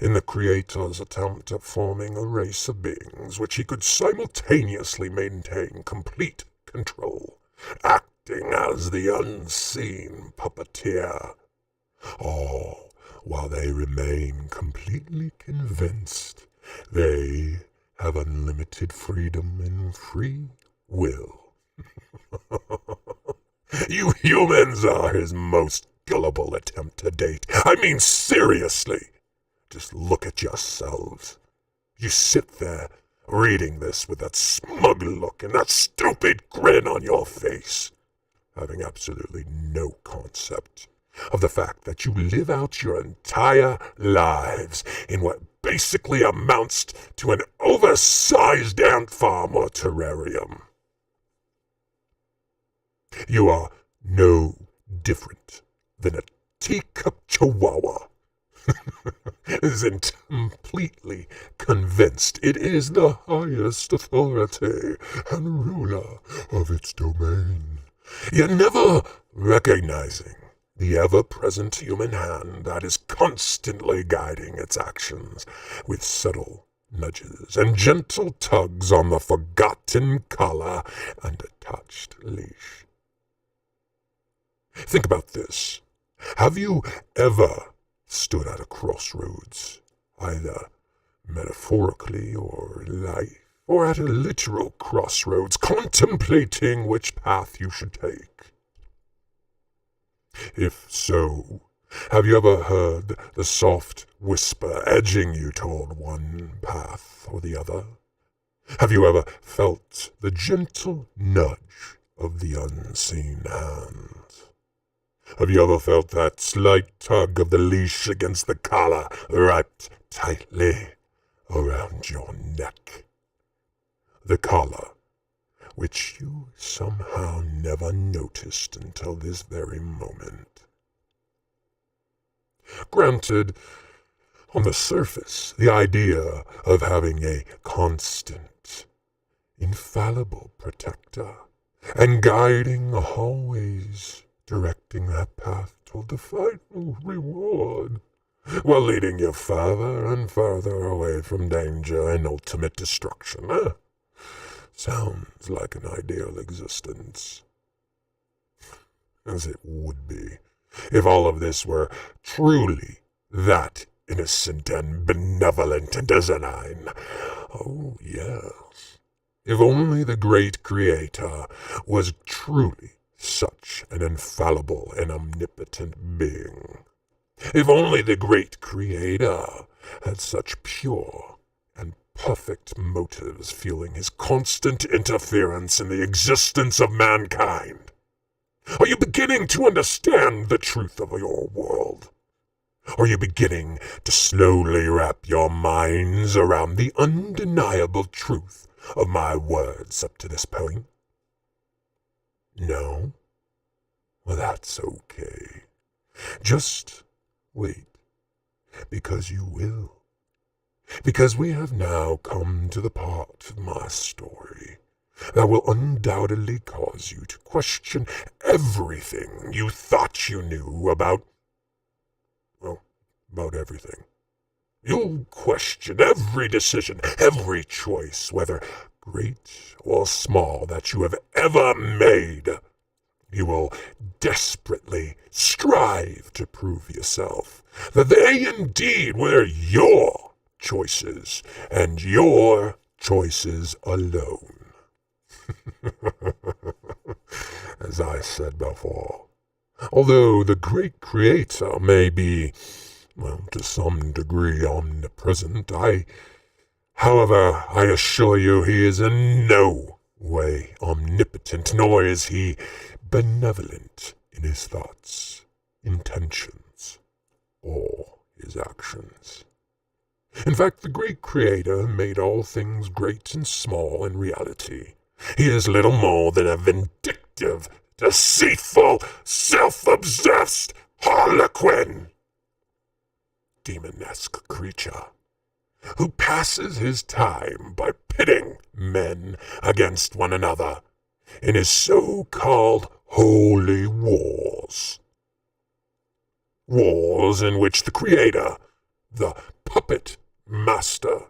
in the Creator's attempt at forming a race of beings which he could simultaneously maintain complete control, acting as the unseen puppeteer, all while they remain completely convinced they have unlimited freedom and free will. You humans are his most gullible attempt to date. I mean, seriously. Just look at yourselves. You sit there, reading this with that smug look and that stupid grin on your face, having absolutely no concept of the fact that you live out your entire lives in what basically amounts to an oversized ant farm or terrarium. You are no different than a teacup chihuahua isn't completely convinced it is the highest authority and ruler of its domain, yet never recognizing the ever-present human hand that is constantly guiding its actions with subtle nudges and gentle tugs on the forgotten collar and attached leash. Think about this. Have you ever stood at a crossroads, either metaphorically or in life, or at a literal crossroads, contemplating which path you should take? If so, have you ever heard the soft whisper edging you toward one path or the other? Have you ever felt the gentle nudge of the unseen hand? Have you ever felt that slight tug of the leash against the collar wrapped tightly around your neck? The collar, which you somehow never noticed until this very moment. Granted, on the surface, the idea of having a constant, infallible protector and guiding always, directing that path toward the final reward, while leading you further and further away from danger and ultimate destruction, sounds like an ideal existence. As it would be, if all of this were truly that innocent and benevolent and design. Oh, yes. If only the great Creator was truly such an infallible and omnipotent being. If only the great Creator had such pure and perfect motives fueling his constant interference in the existence of mankind. Are you beginning to understand the truth of your world? Are you beginning to slowly wrap your minds around the undeniable truth of my words up to this point? No? Well, that's okay. Just wait, because you will. Because we have now come to the part of my story that will undoubtedly cause you to question everything you thought you knew about everything. You'll question every decision, every choice, whether great or small, that you have ever made. You will desperately strive to prove yourself that they indeed were your choices, and your choices alone. As I said before, although the great Creator may be, to some degree omnipresent, however, I assure you he is in no way omnipotent, nor is he benevolent in his thoughts, intentions, or his actions. In fact, the great Creator made all things great and small in reality. He is little more than a vindictive, deceitful, self-obsessed harlequin, demonesque creature, who passes his time by pitting men against one another in his so-called holy wars. Wars in which the Creator, the puppet master,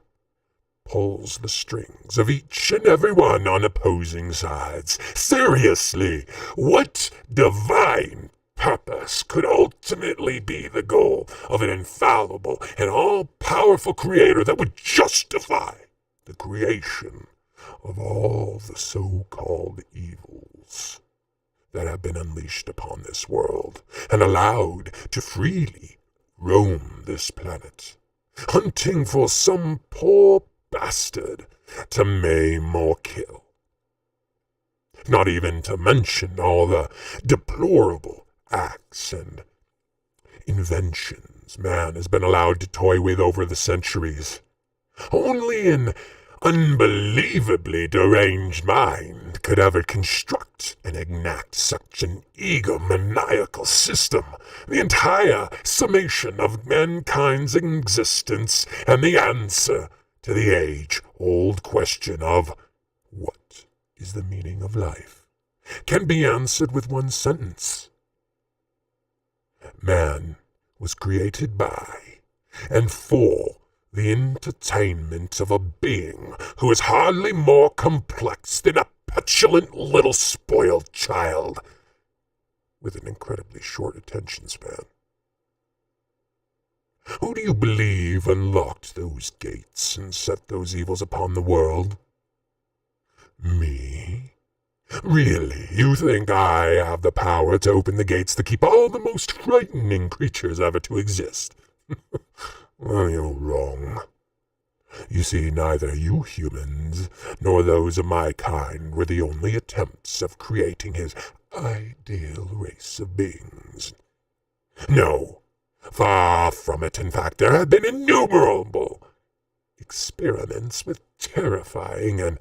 pulls the strings of each and every one on opposing sides. Seriously, what divine purpose could ultimately be the goal of an infallible and all-powerful creator that would justify the creation of all the so-called evils that have been unleashed upon this world and allowed to freely roam this planet, hunting for some poor bastard to maim or kill? Not even to mention all the deplorable acts and inventions man has been allowed to toy with over the centuries. Only an unbelievably deranged mind could ever construct and enact such an egomaniacal system, the entire summation of mankind's existence and the answer to the age-old question of what is the meaning of life can be answered with one sentence. Man was created by and for the entertainment of a being who is hardly more complex than a petulant little spoiled child with an incredibly short attention span. Who do you believe unlocked those gates and set those evils upon the world? Me? Really, you think I have the power to open the gates to keep all the most frightening creatures ever to exist? Well, you're wrong. You see, neither you humans nor those of my kind were the only attempts of creating his ideal race of beings. No, far from it. In fact, there have been innumerable experiments with terrifying and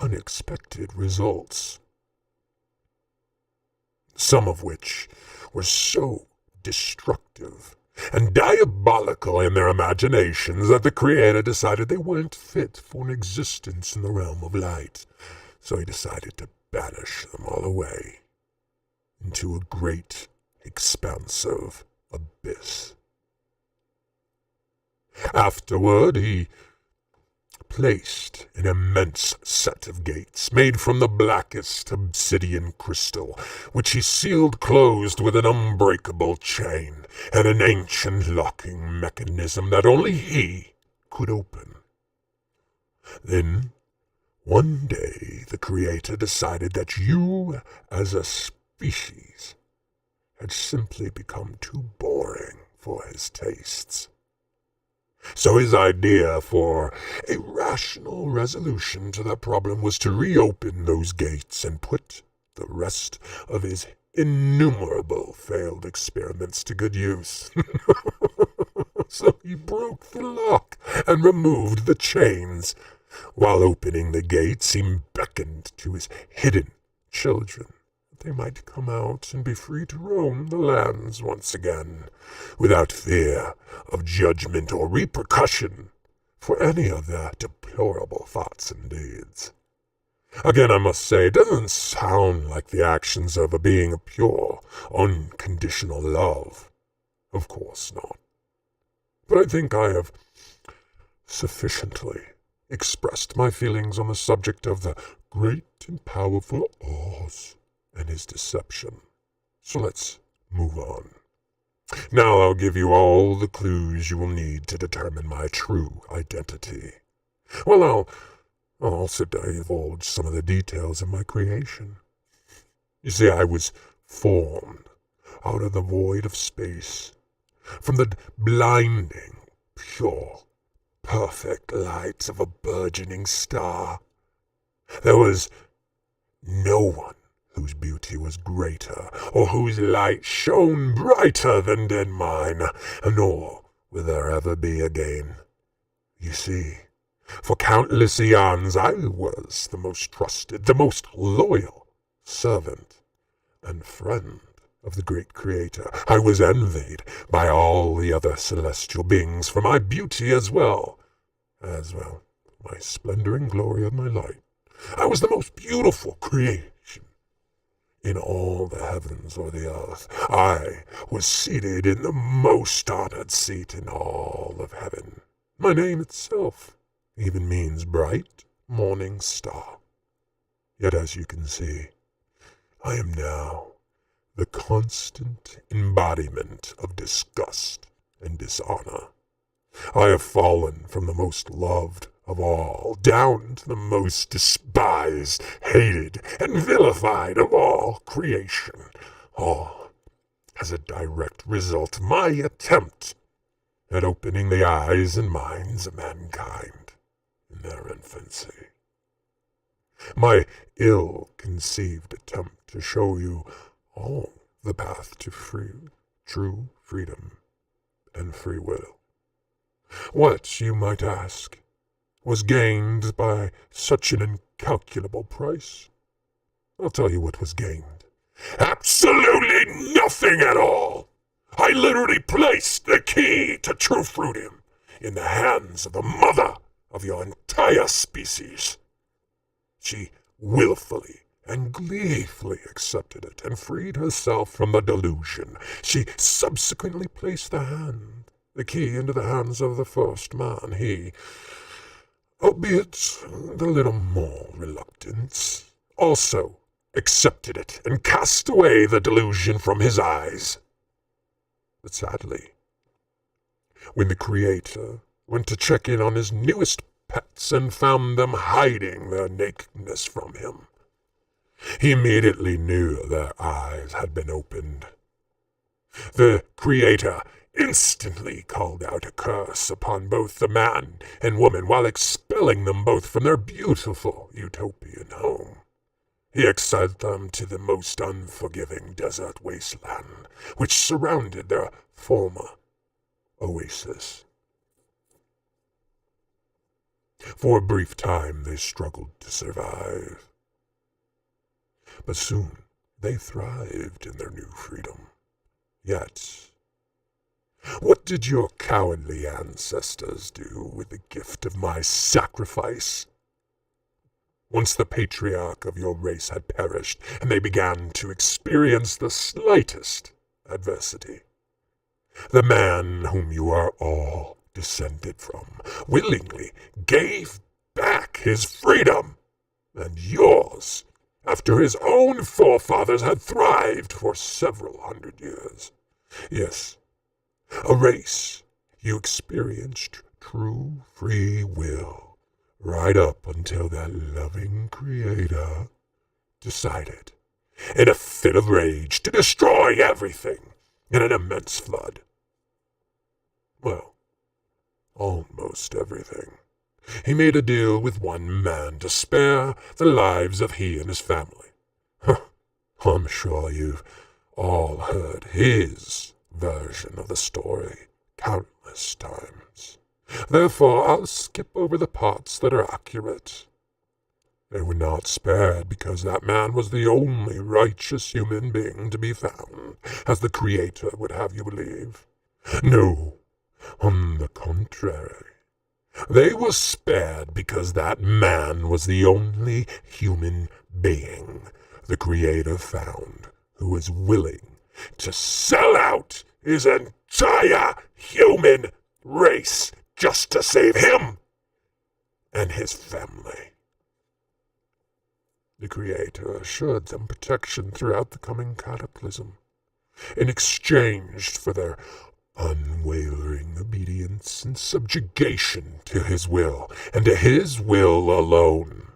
unexpected results, some of which were so destructive and diabolical in their imaginations that the Creator decided they weren't fit for an existence in the realm of light. So he decided to banish them all away into a great, expansive abyss. Afterward, he placed an immense set of gates made from the blackest obsidian crystal, which he sealed closed with an unbreakable chain and an ancient locking mechanism that only he could open. Then, one day, the Creator decided that you, as a species, had simply become too boring for his tastes. So his idea for a rational resolution to that problem was to reopen those gates and put the rest of his innumerable failed experiments to good use. So he broke the lock and removed the chains. While opening the gates, he beckoned to his hidden children that they might come out and be free to roam the lands once again, without fear of judgment or repercussion for any of their deplorable thoughts and deeds. Again, I must say, it doesn't sound like the actions of a being of pure, unconditional love. Of course not. But I think I have sufficiently expressed my feelings on the subject of the great and powerful Oz and his deception. So let's move on. Now I'll give you all the clues you will need to determine my true identity. Well, I'll also divulge some of the details of my creation. You see, I was formed out of the void of space, from the blinding, pure, perfect light of a burgeoning star. There was no one whose beauty was greater, or whose light shone brighter than mine, nor will there ever be again. You see, for countless eons I was the most trusted, the most loyal servant and friend of the great Creator. I was envied by all the other celestial beings for my beauty as well my splendor and glory of my light. I was the most beautiful creation in all the heavens or the earth. I was seated in the most honored seat in all of heaven. My name itself even means bright morning star. Yet as you can see, I am now the constant embodiment of disgust and dishonor. I have fallen from the most loved of all, down to the most despised, hated, and vilified of all creation, all as a direct result of my attempt at opening the eyes and minds of mankind in their infancy. My ill-conceived attempt to show you all the path to true freedom and free will. What, you might ask, was gained by such an incalculable price? I'll tell you what was gained. Absolutely nothing at all! I literally placed the key to true freedom in the hands of the mother of your entire species. She willfully and gleefully accepted it and freed herself from the delusion. She subsequently placed the key into the hands of the first man. He, albeit with a little more reluctance, also accepted it and cast away the delusion from his eyes. But sadly, when the Creator went to check in on his newest pets and found them hiding their nakedness from him, he immediately knew their eyes had been opened. The Creator instantly called out a curse upon both the man and woman while expelling them both from their beautiful utopian home. He exiled them to the most unforgiving desert wasteland, which surrounded their former oasis. For a brief time they struggled to survive, but soon they thrived in their new freedom. Yet, what did your cowardly ancestors do with the gift of my sacrifice? Once the patriarch of your race had perished, and they began to experience the slightest adversity, the man whom you are all descended from willingly gave back his freedom and yours after his own forefathers had thrived for several hundred years. Yes, a race you experienced true free will right up until that loving Creator decided, in a fit of rage, to destroy everything in an immense flood. Well, almost everything. He made a deal with one man to spare the lives of he and his family. I'm sure you've all heard his version of the story countless times. Therefore, I'll skip over the parts that are accurate. They were not spared because that man was the only righteous human being to be found, as the Creator would have you believe. No, on the contrary. They were spared because that man was the only human being the Creator found who was willing to sell out his entire human race just to save him and his family. The Creator assured them protection throughout the coming cataclysm, in exchange for their unwavering obedience and subjugation to his will, and to his will alone.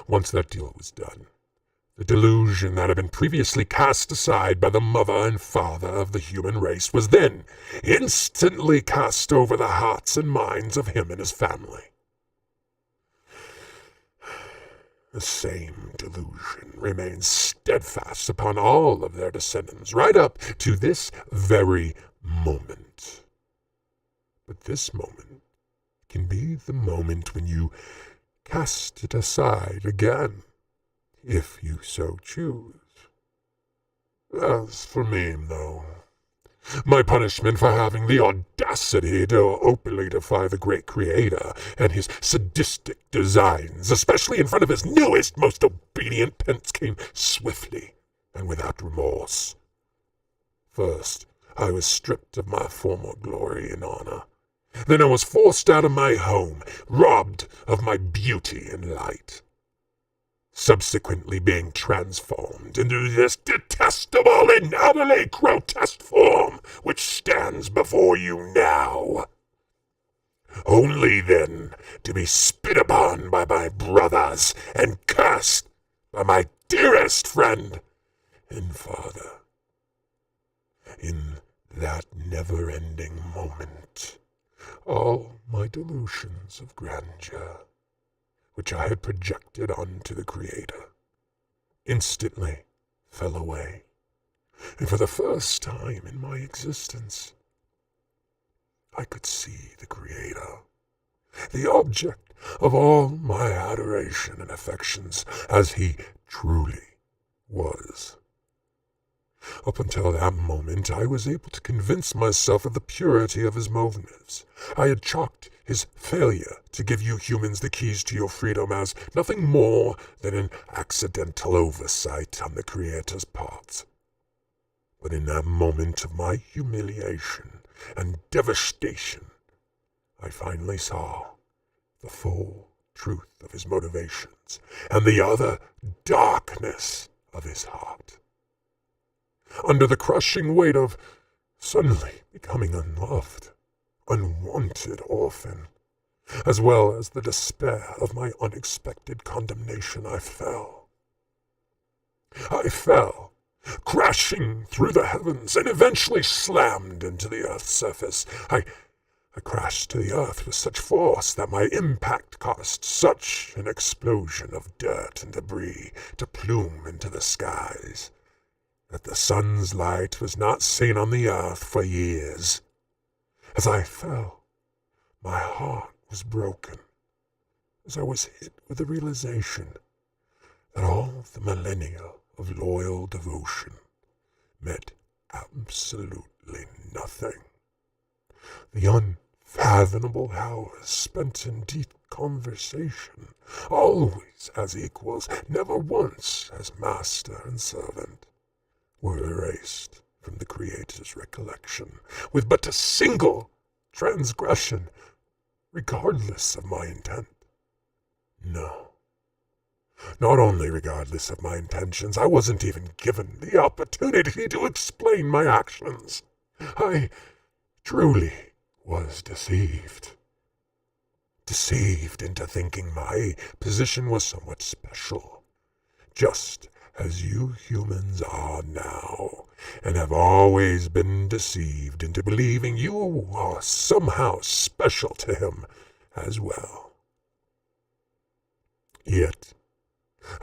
Once that deal was done, the delusion that had been previously cast aside by the mother and father of the human race was then instantly cast over the hearts and minds of him and his family. The same delusion remains steadfast upon all of their descendants, right up to this very moment. But this moment can be the moment when you cast it aside again, if you so choose. As for me, though, my punishment for having the audacity to openly defy the great Creator and his sadistic designs, especially in front of his newest, most obedient pets, came swiftly and without remorse. First, I was stripped of my former glory and honor. Then I was forced out of my home, robbed of my beauty and light. Subsequently being transformed into this detestable and utterly grotesque form which stands before you now. Only then to be spit upon by my brothers and cursed by my dearest friend and father. In that never-ending moment, all my delusions of grandeur, which I had projected onto the Creator, instantly fell away, and for the first time in my existence, I could see the Creator, the object of all my adoration and affections, as he truly was. Up until that moment, I was able to convince myself of the purity of his motives. I had chalked his failure to give you humans the keys to your freedom as nothing more than an accidental oversight on the Creator's part. But in that moment of my humiliation and devastation, I finally saw the full truth of his motivations and the utter darkness of his heart. Under the crushing weight of suddenly becoming unloved, unwanted orphan, as well as the despair of my unexpected condemnation, I fell. I fell, crashing through the heavens, and eventually slammed into the Earth's surface. I crashed to the Earth with such force that my impact caused such an explosion of dirt and debris to plume into the skies that the sun's light was not seen on the Earth for years. As I fell, my heart was broken, as I was hit with the realization that all the millennia of loyal devotion meant absolutely nothing. The unfathomable hours spent in deep conversation, always as equals, never once as master and servant, were erased from the Creator's recollection with but a single transgression, regardless of my intent. No. Not only regardless of my intentions, I wasn't even given the opportunity to explain my actions. I truly was deceived. Deceived into thinking my position was somewhat special, just as you humans are now, and have always been deceived into believing you are somehow special to him as well. Yet,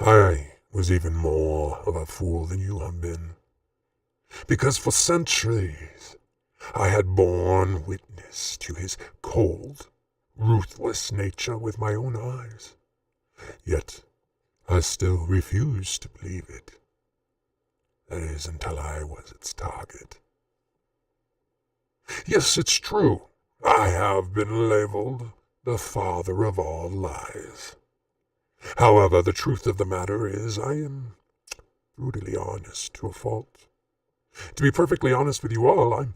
I was even more of a fool than you have been, because for centuries I had borne witness to his cold, ruthless nature with my own eyes. Yet, I still refused to believe it. That is, until I was its target. Yes, it's true. I have been labeled the father of all lies. However, the truth of the matter is I am brutally honest to a fault. To be perfectly honest with you all, I'm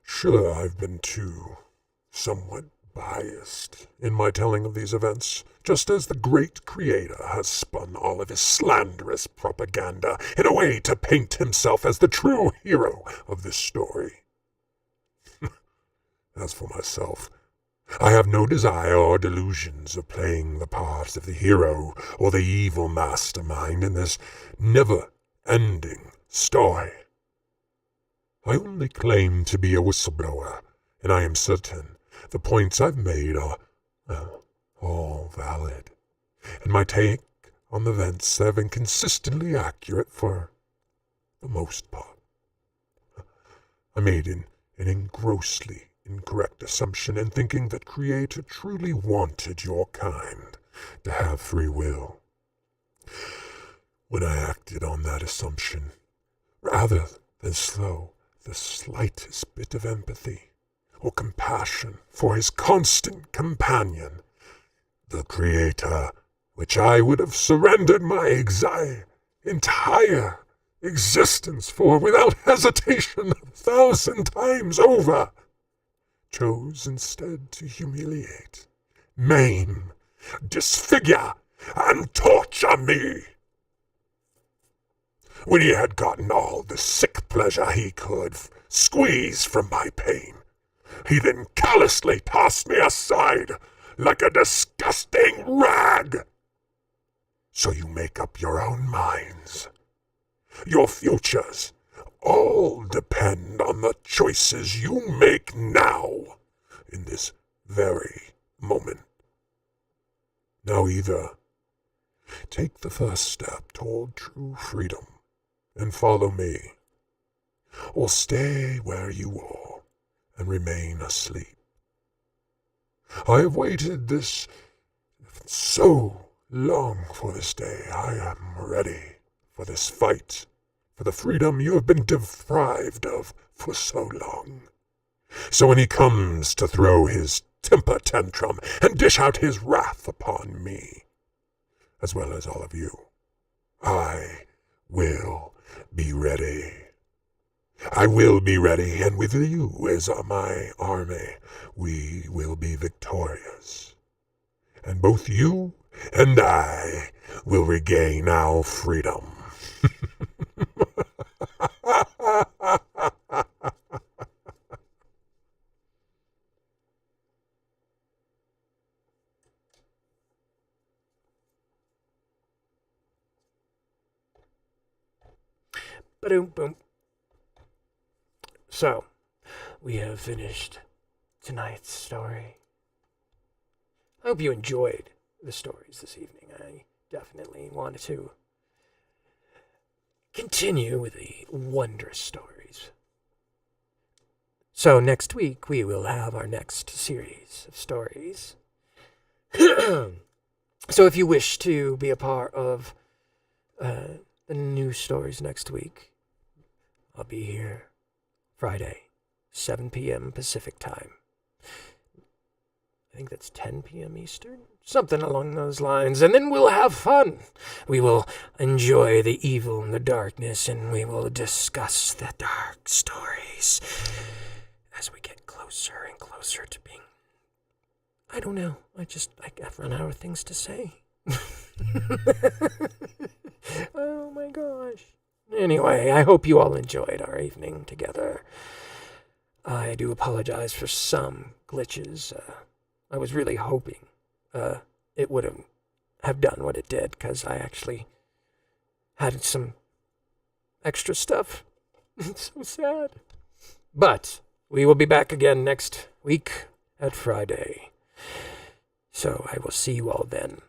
sure I've been too somewhat biased in my telling of these events, just as the great Creator has spun all of his slanderous propaganda in a way to paint himself as the true hero of this story. As for myself, I have no desire or delusions of playing the part of the hero or the evil mastermind in this never-ending story. I only claim to be a whistleblower, and I am certain the points I've made are, well, all valid, and my take on the events have been consistently accurate for the most part. I made an grossly incorrect assumption in thinking that Creator truly wanted your kind to have free will. When I acted on that assumption, rather than show the slightest bit of empathy or compassion for his constant companion, the Creator, which I would have surrendered my entire existence for without hesitation 1,000 times over, chose instead to humiliate, maim, disfigure, and torture me. When he had gotten all the sick pleasure he could squeeze from my pain, he then callously tossed me aside like a disgusting rag. So you make up your own minds. Your futures all depend on the choices you make now, in this very moment. Now either take the first step toward true freedom and follow me, or stay where you are and remain asleep. I have waited so long for this day. I am ready for this fight, for the freedom you have been deprived of for so long. So when he comes to throw his temper tantrum and dish out his wrath upon me, as well as all of you, I will be ready. I will be ready, and with you as my army, we will be victorious. And both you and I will regain our freedom. Ba-doom, boom. So, we have finished tonight's story. I hope you enjoyed the stories this evening. I definitely wanted to continue with the wondrous stories. So next week we will have our next series of stories. So if you wish to be a part of the new stories next week, I'll be here Friday, 7 p.m. Pacific time. I think that's 10 p.m. Eastern, something along those lines, and then we'll have fun. We will enjoy the evil and the darkness, and we will discuss the dark stories as we get closer and closer to being... I don't know, I've run out of things to say. Oh my gosh. Anyway, I hope you all enjoyed our evening together. I do apologize for some glitches. I was really hoping it would have done what it did, because I actually had some extra stuff. It's so sad. But we will be back again next week at Friday. So I will see you all then.